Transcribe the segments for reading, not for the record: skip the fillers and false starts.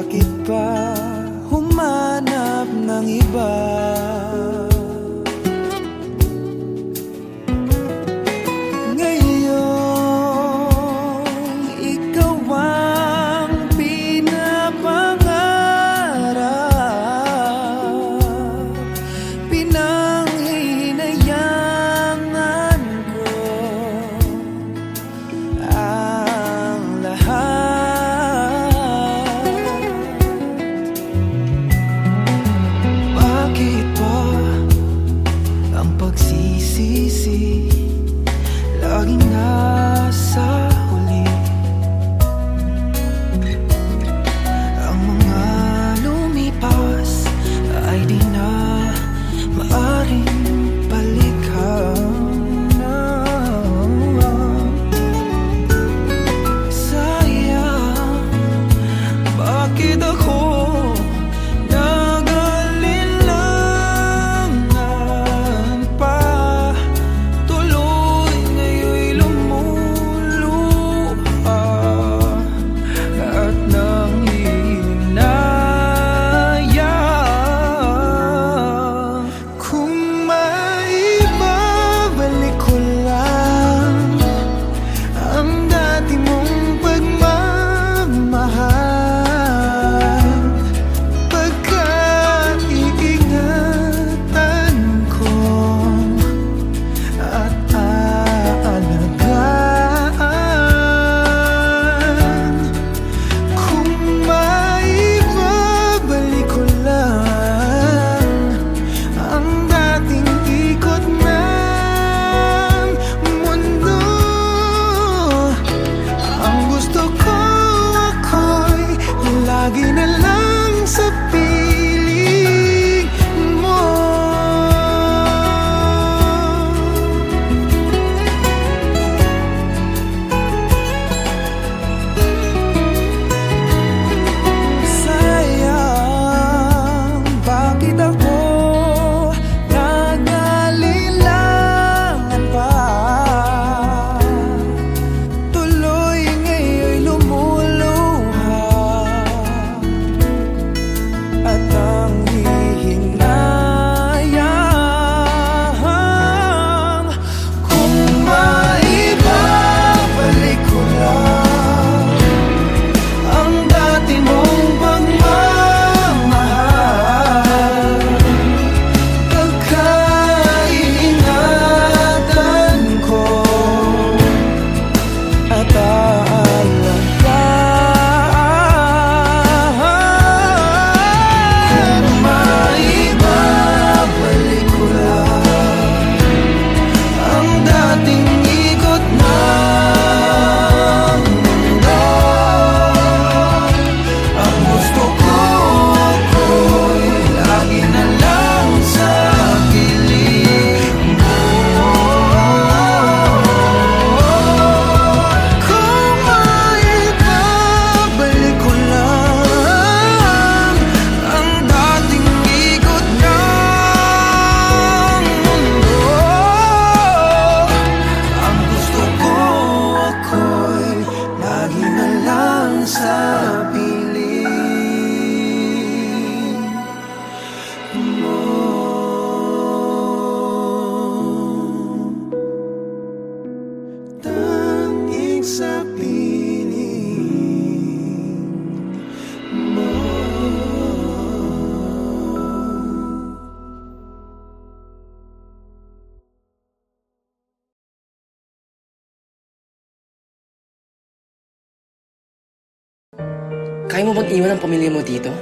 bakit pa humanap ng iba? Ngayon, ikaw ang pinapangarap, pinanghihinayangan ko ang lahat. Bakit ba ang pagsisisi laging nasa huli? Ang mga lumipas ay di na maaring balikan na. Sayang, bakit ako nag-alilangan pa? Tuloy ngayon'y lumuluha at nanghihinayang. Kung maibabalik ko lang ang dati mong pagmamahal, pagkaiingatan ko at aalagaan. Kung maibabalik ko lang ang dating ikot ng mundo, ang gusto ko ako'y lagi na lang sa piling mo. Sayang, bakit ako nag-alilangan pa? Tuloy ngayon'y lumuluha at nanghihinayang. Kung maibabalik ko lang ang dati mong pagmamahal, pagkaiingatan ko at aalagaan. Kung maibabalik ko lang ang dating ikot ng mundo, ang gusto ko ako'y lagi na lang sa piling mo. Kung maibabalik ko lang ang dating ikot ng mundo, ang gusto ko ako'y lagi na lang sa piling mo. Tanging sa piling mo. Kaya mo bang iwan ang pamilya mo dito?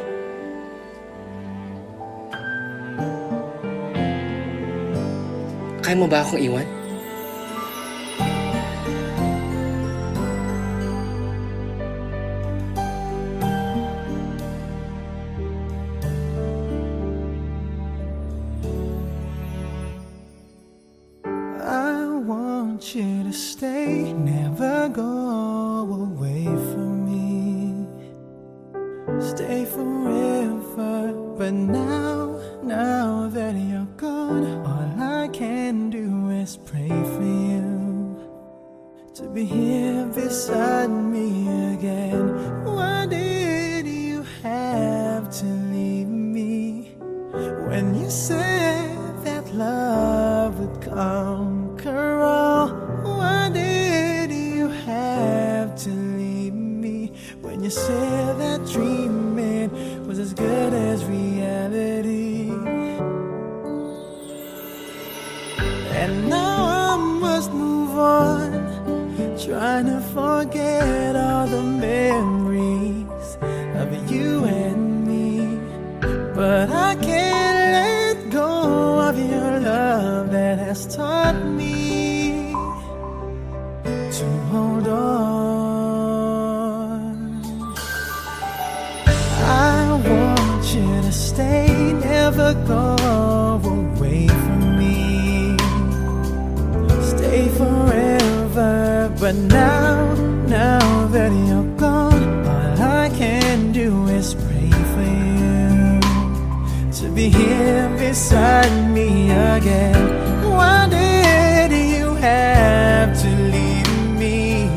Kaya mo ba akong iwan? I want you to stay, never go away from me. Stay forever, but now that you're gone, all I can do is pray for you to be here beside me again. Why did you have you said that love would conquer all, why did you have to leave me? When you said that dreaming was as good as reality. And now I must move on, trying to forget all the memories of you and me. But I can't let go of your love that has taught me to hold on. I want you to stay, never go away from me. Stay forever, but now that you're gone, all I can do is pray for you to be here beside me again. Why did you have to leave me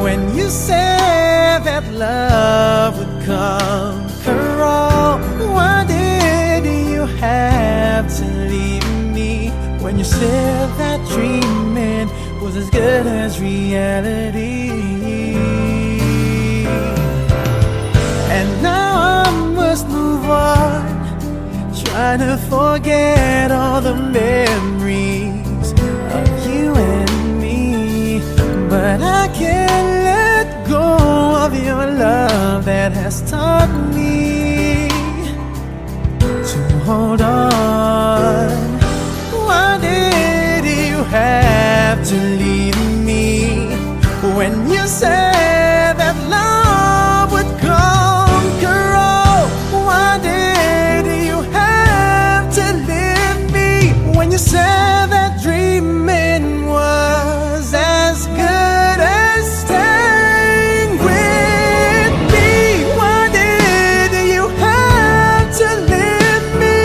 when you said that love would conquer all? Why did you have to leave me when you said that dreaming was as good as reality? And now I must move on, trying to forget all the memories of you and me. But I can't let go of your love that has taught me to hold on. Why did you have to leave me when you said that love would conquer all? Why did you have to leave me when you said that dreaming was as good as staying with me? Why did you have to leave me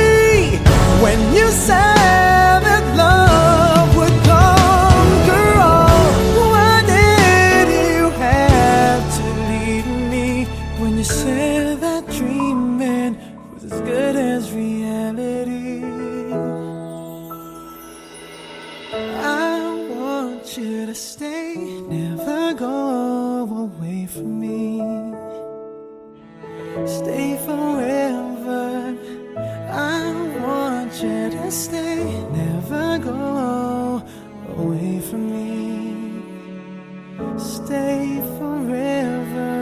when you said that love would conquer all? Why did you have to leave me when you said that dreaming was as good as reality? I want you to stay, never go away from me. Stay forever. I want you to stay, never go away from me. Stay forever.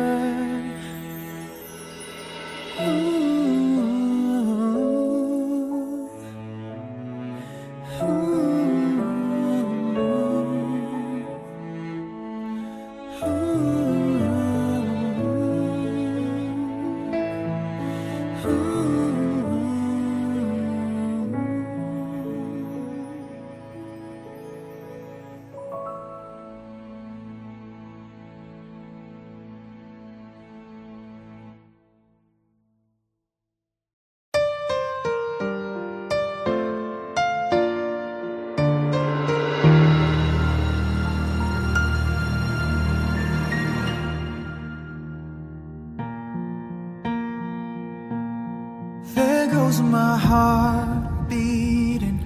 There goes my heart beating,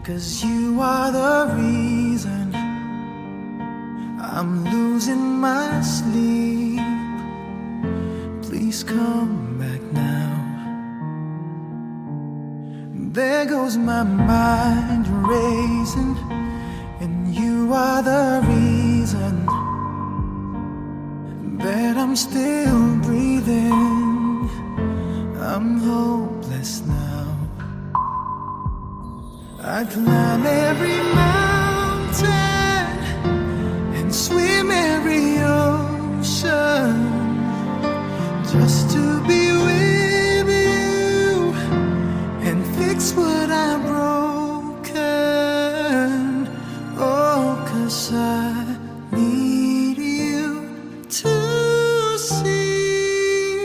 'cause you are the reason I'm losing my sleep. Please come back now. There goes my mind racing, and you are the reason that I'm still breathing. I'm hopeless now. I climb every mountain and swim every ocean just to be with you and fix what I've broken. Oh, 'cause I need you to see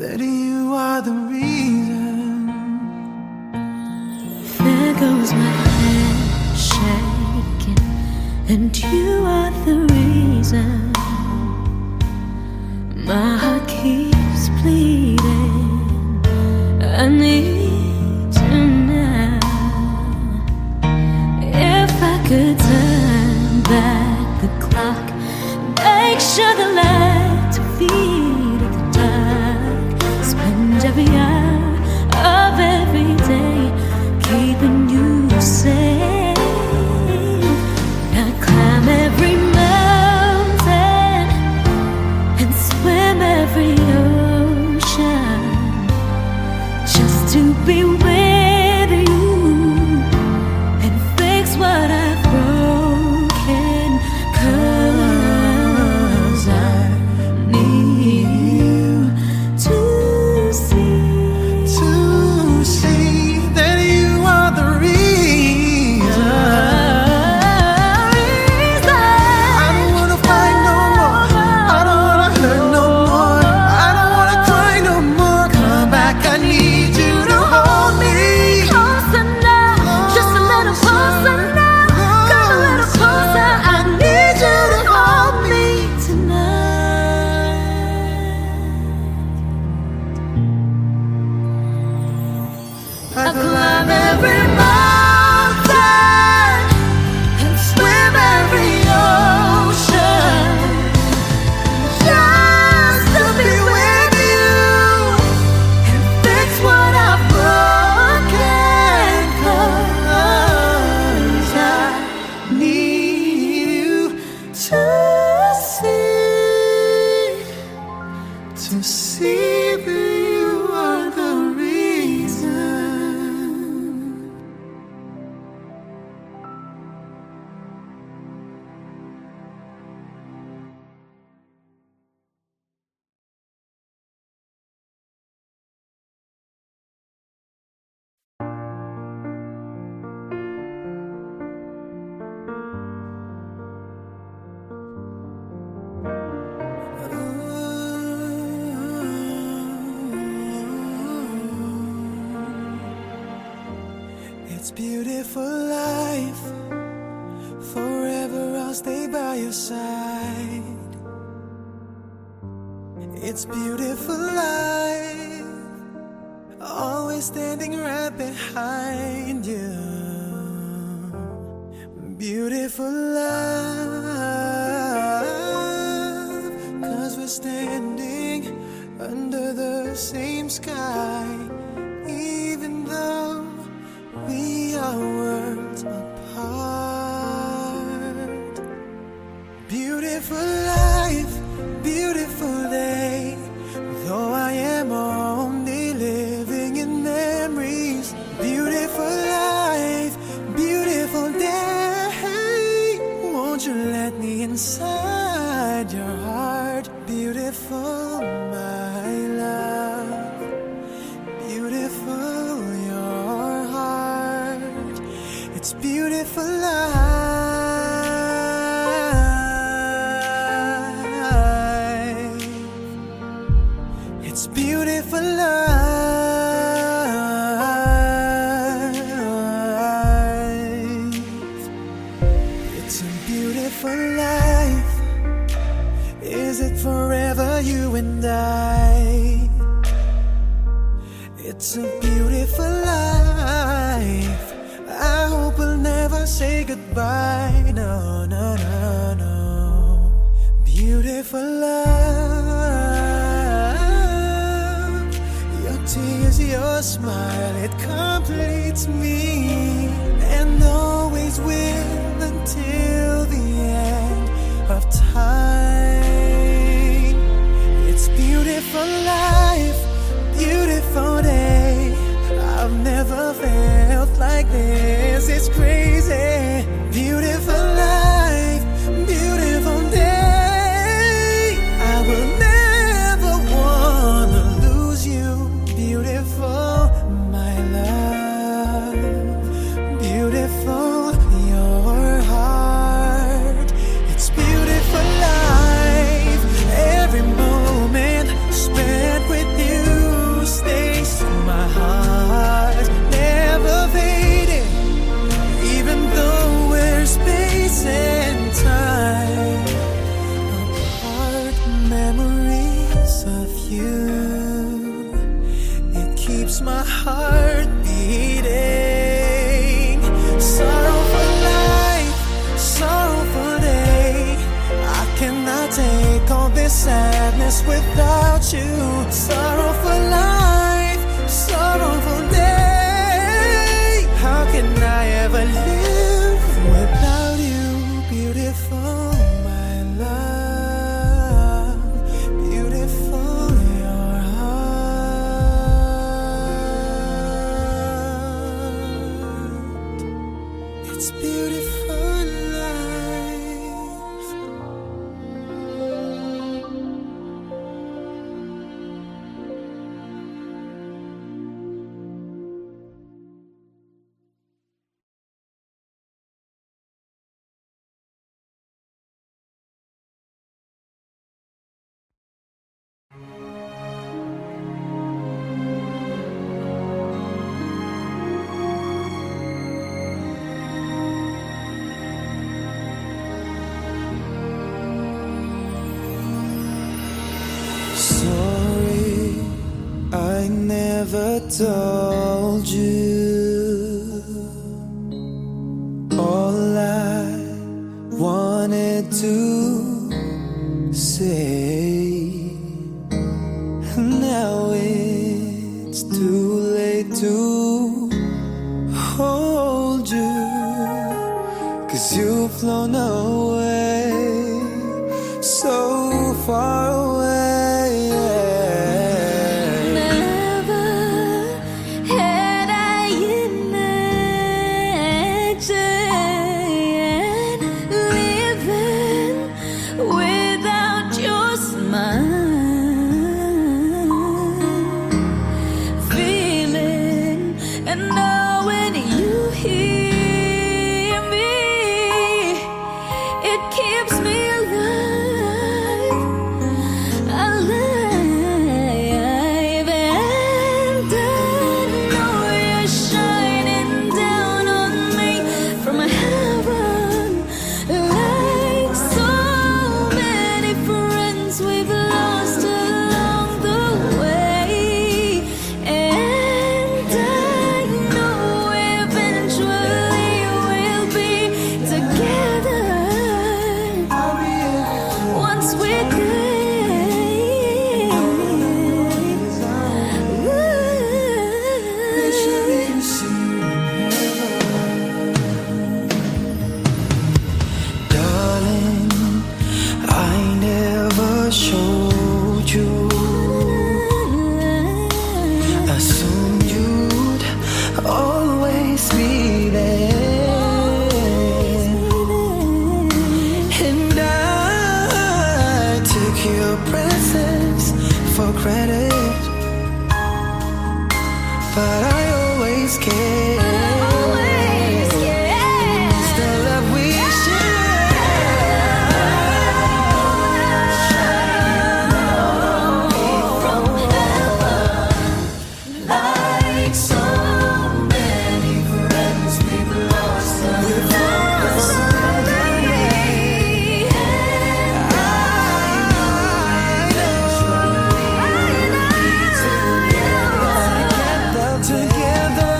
that you are the reason. There goes my hand shaking, and you are the reason. My heart keeps bleeding. I need could turn back the clock, make sure the lights are feed at the dark, spend every hour of every day keeping you safe. I'd climb every mountain and swim every ocean just to be with you and fix what I've broken. 'Cause I need you to see that you are the reason. I don't wanna fight no more. I don't wanna hurt no more. I don't wanna cry no more. Come back, I need you to hold me. Closer now, just a little closer now. Come a little closer, I need you to hold me tonight. I climb every mountain and swim every ocean just to be with you and fix what I've broken. 'Cause I Need you to see that you are the reason. It's beautiful life. Forever I'll stay by your side. It's beautiful life. Always standing right behind you. Beautiful love. 'Cause we're standing under the same sky. Even though we are worlds apart. Beautiful life, beautiful day. Though I am only living in memories. Beautiful life, beautiful day. Won't you let me inside your heart? Beautiful, my love. Beautiful, your heart. It's beautiful life. It's beautiful life. It's a beautiful life. Is it forever, you and I? It's a beautiful life. I hope we'll never say goodbye. No, no, no, no. Beautiful love. Your tears, your smile, it completes me. And always will until the end of time. It's beautiful life, beautiful day. I've never felt like this. It's crazy. Beautiful life, beautiful day. I will never wanna lose you. Beautiful, my love. Beautiful, your heart. It's beautiful life. Every moment spent with you stays in my heart. Never fading, even though we're space and time apart. Memories of you, it keeps my heart beating. Sorrow for life, sadness without you. Sorrow for life, sorrow for day. How can I ever live without you? Beautiful, my love. Beautiful, your heart. It's beautiful life. Sorry, I never told you all I wanted to say. Now it's too late to hold you, 'cause you've flown away, so far away. Never had I imagined living without your smile, feeling and knowing you hear me. It keeps me alive, alive, and I know you're shining down on me from heaven, like so many friends we've lost along the way. And I know eventually we'll be together once we're there. Darling, I never showed you. Assumed you'd always be there, and I took your presence for granted, but I always cared. It's the love we like so many friends we've lost along the way. I know together.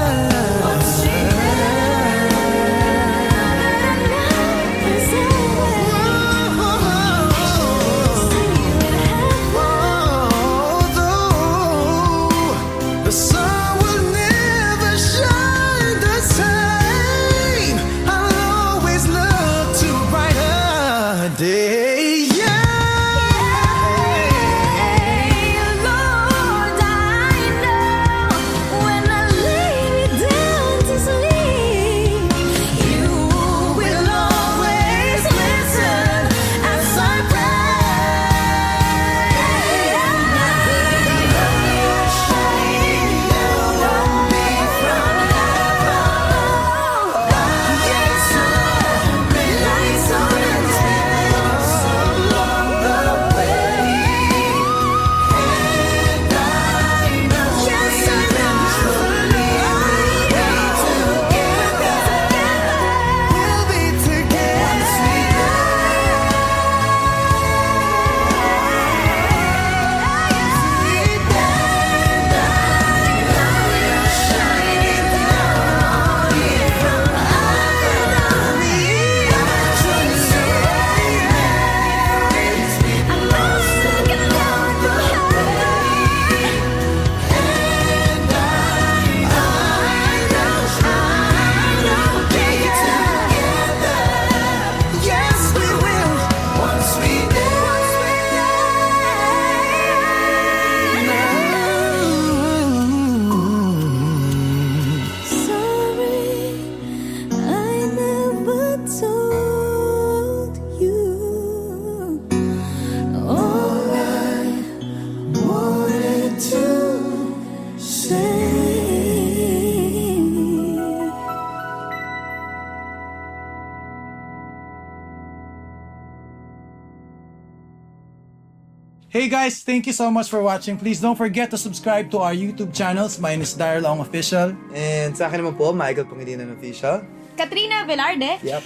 Hey guys, thank you so much for watching. Please don't forget to subscribe to our YouTube channels. Mine is Daryl Ong Official. And sa akin naman po, Michael Pangilinan Official. Katrina Velarde. Yep.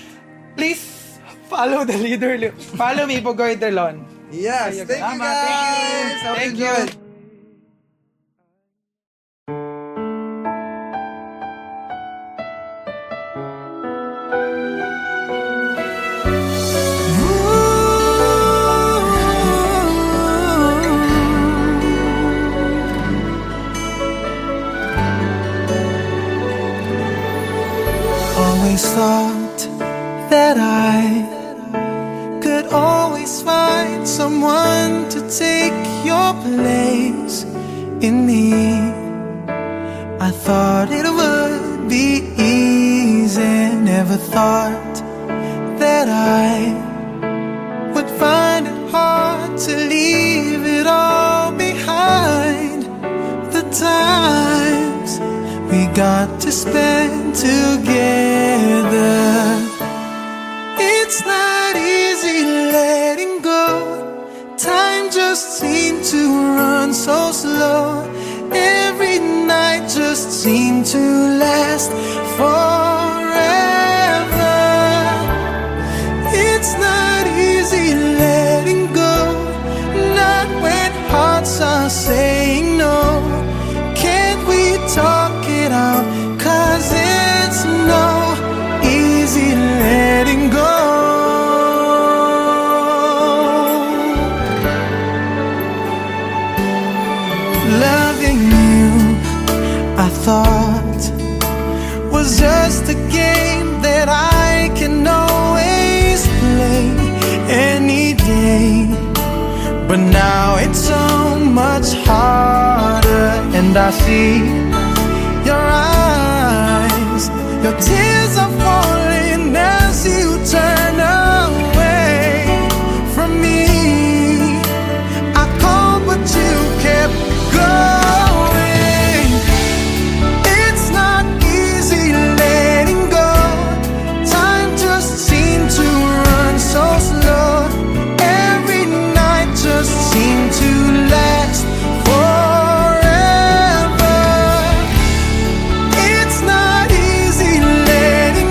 Please follow the leader. Follow me, Pugoy Delon. Yes, thank you Tama, guys! Hope thank you you. enjoyed. Always thought that I could always find someone to take your place in me. I thought it would be easy, never thought that I would find it hard to leave it all behind. The times we got to spend together. It's not easy letting go. Time just seemed to run so slow. Every night just seemed to last forever. It's not easy letting go. Not when hearts are saying no. Can't we talk it out? 'Cause it's no easy letting go. Loving you, I thought, was just a game that I can always play any day. But now it's so much harder, and I see your eyes, your tears are falling as you turn away from me. I called but you kept going. It's not easy letting go. Time just seemed to run so slow. Every night just seemed to last forever. It's not easy letting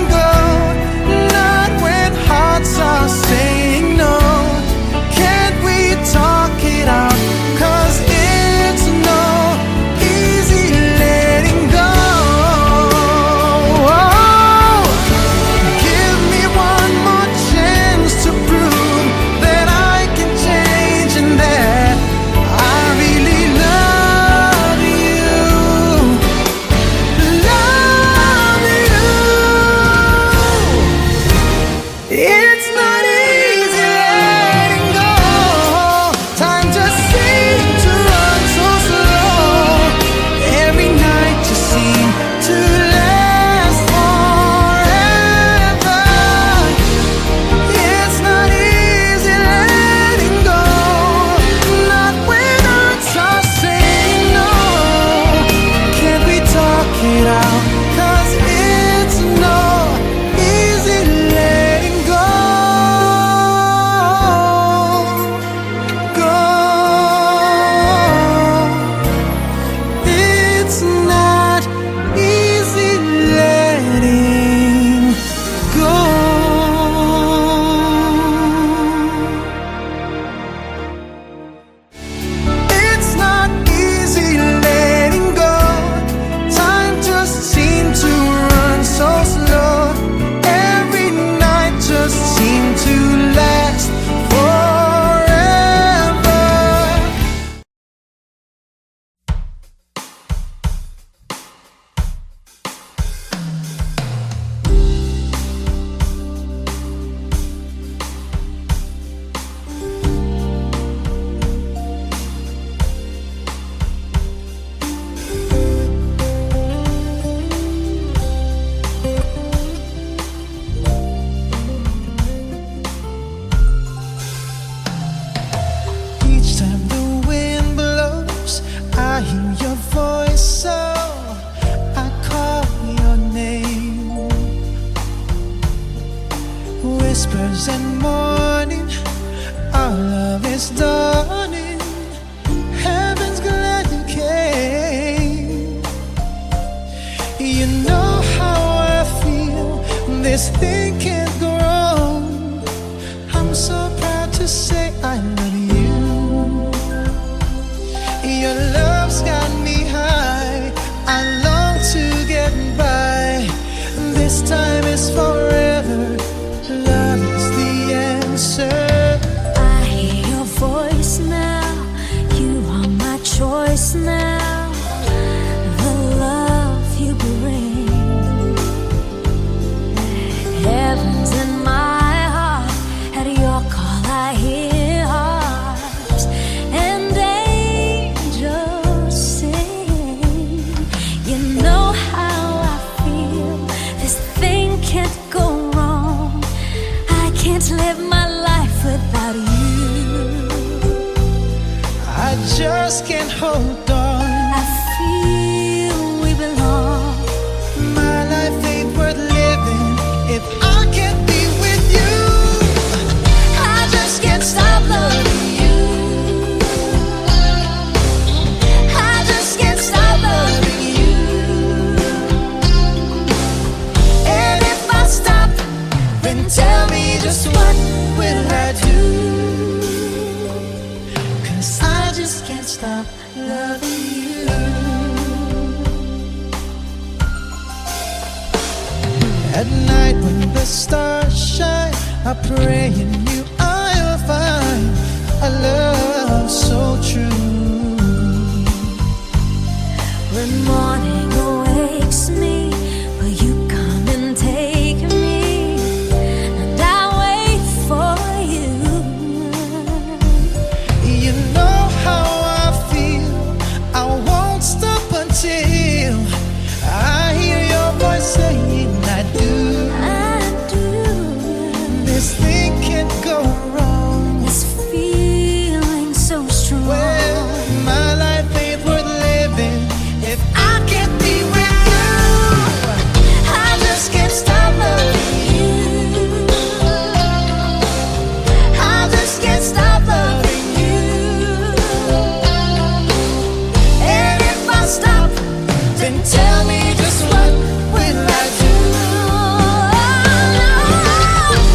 stars shine, I pray in you I'll find a love so true. When morning awakes me, will you come and take me? And I wait for you. You know how I feel, I won't stop until I hear your voice saying I do. I do. This thing can't go wrong. This feeling so strong. Well, my life ain't worth living if I can't be with you. I just can't stop loving you. I just can't stop loving you. And if I stop, Then tell me just what will I do?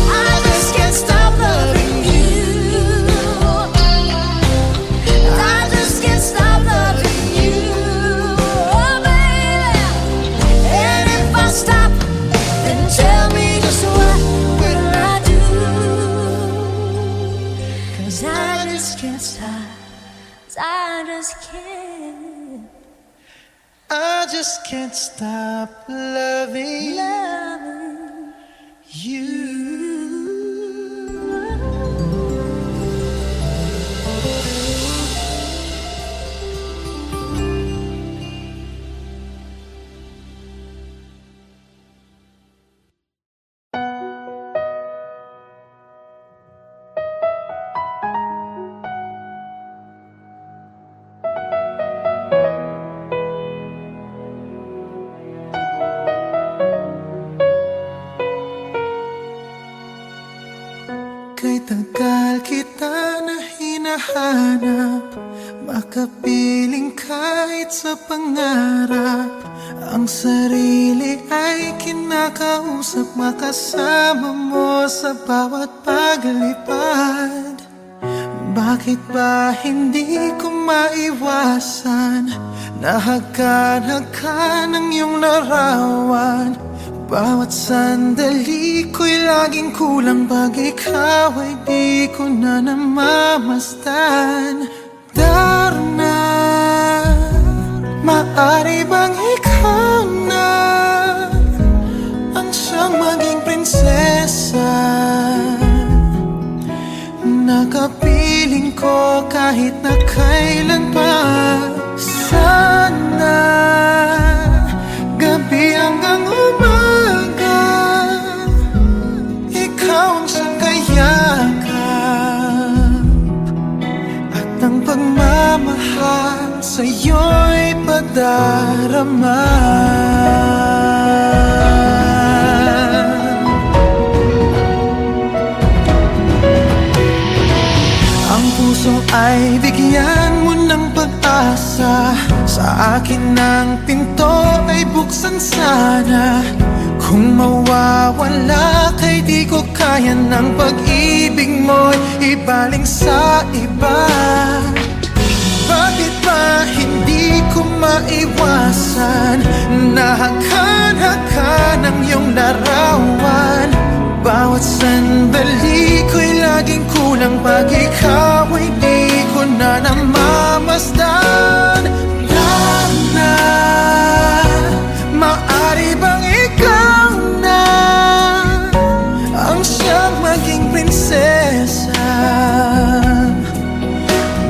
I just can't stop loving you. I just can't stop loving you, oh baby. And if I stop, then tell me just what will I do? 'Cause I just can't stop. 'Cause I just can't I just can't stop loving love you. Kay tagal kita na hinahanap, makapiling kahit sa pangarap. Ang sarili ay kinakausap, makasama mo sa bawat paglipad. Bakit ba hindi ko maiwasan? Nahagkan-hagkan ang iyong larawan. Bawat sandali ko'y laging kulang, pag ikaw ay di ko na namamasdan. Darna, maaari bang ikaw na ang siyang maging prinsesa? Nakapiling ko kahit na kailan pa. Sana gabi hanggang umaga, ikaw ang siyang kayakap, at ang pagmamahal sa'yo'y padarama. Ang puso ay bigyan mo ng pag-asa, sa akin ang pinto ay buksan sana. Kung mawawala kay di ko kaya ng pag-ibig mo'y ibaling sa iba. Bakit ba hindi ko maiwasan? Nahagkan-hagkan ang iyong larawan. Bawat sandali ko'y laging kulang, pag ikaw ay di ko na namamasdan. Darna, maaari bang ikaw na ang siyang maging prinsesa?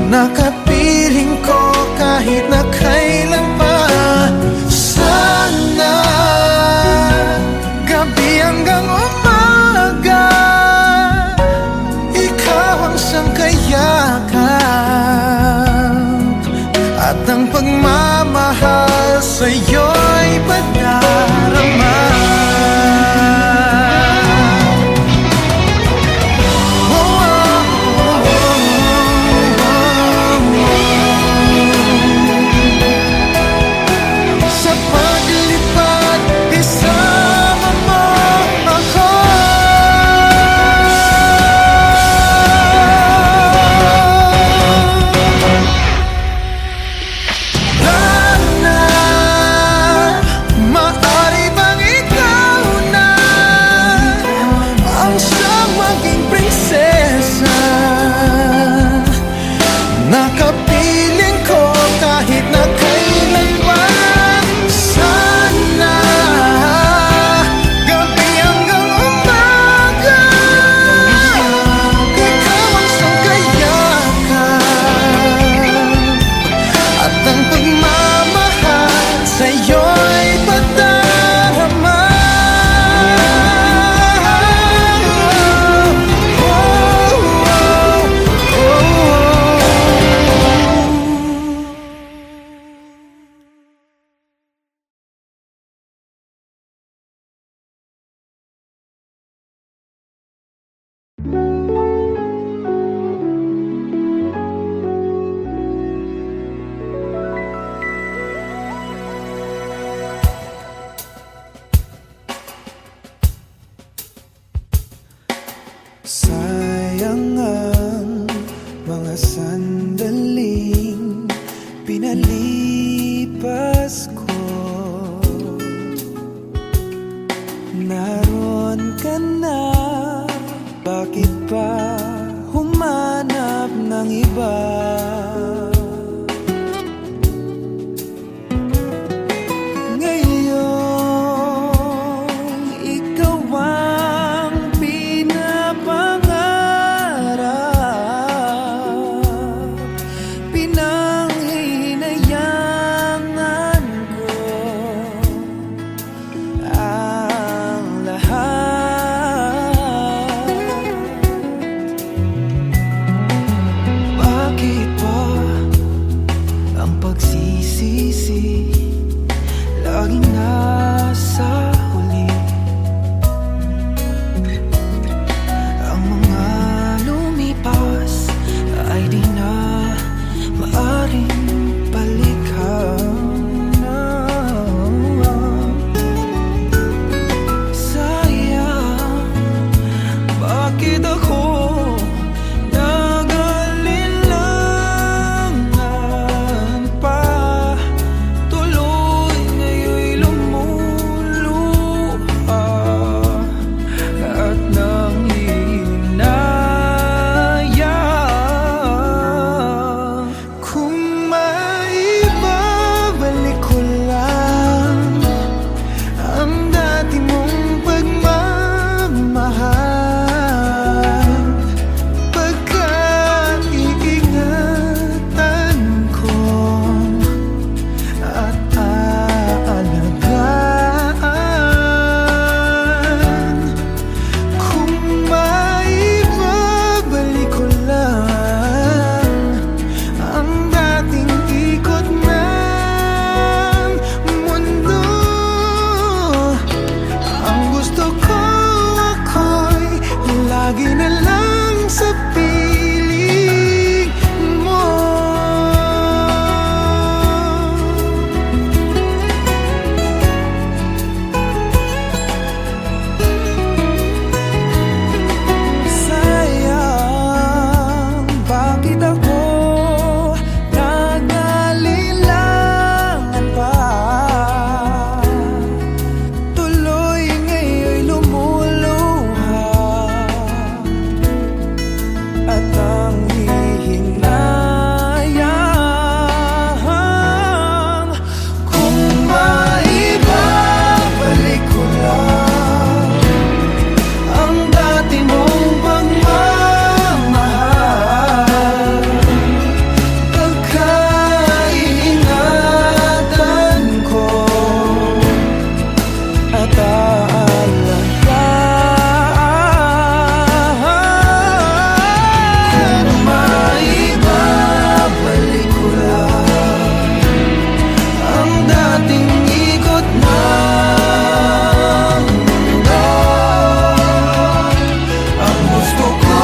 Nakapiling ko kahit na kailan pa. Sana gabi hanggang umaga, ikaw ang siyang kayakap, at ang pagmamahal sa'yo'y padarama. Sa paglipad, isama mo ako. Darna, maaari bang ikaw lumipas ko, naroon ka na. Bakit pa humanap ng iba? Ngayon, ikaw ang pinapangarap, pinanghihinayangan ko ang lahat. Bakit ba ang pagsisisi laging nasa huli? Ang mga lumipas ay di na maaring balikan. Sayang, bakit ako nag-alilangan pa? Tuloy ngayon'y lumuluha at nanghihinayang. Kung maibabalik ko lang ang dati mong pagmamahal, pagkaiingatan ko at aalagaan. Kung maibabalik ko lang ang dating ikot ng mundo, ang gusto ko ako'y lagi na lang sa piling mo. Sayang, bakit ako nag-alilangan pa? Tuloy ngayon'y lumuluha at nanghihinayang. Kung maibabalik ko lang ang dati mong pagmamahal, pagkaiingatan ko at aalagaan. Kung maibabalik ko lang ang dating ikot ng mundo, ang gusto ko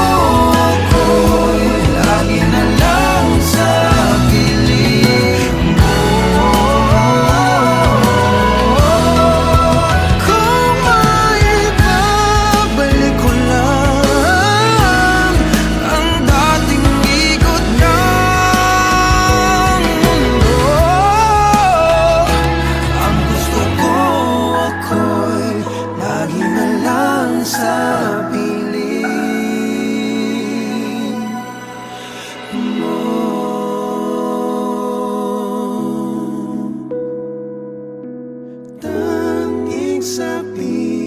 ako'y lagi na lang sa piling mo. Kung maibabalik ko lang ang dating ikot ng mundo, ang gusto ko ako'y lagi na lang sa piling mo. Tanging sa piling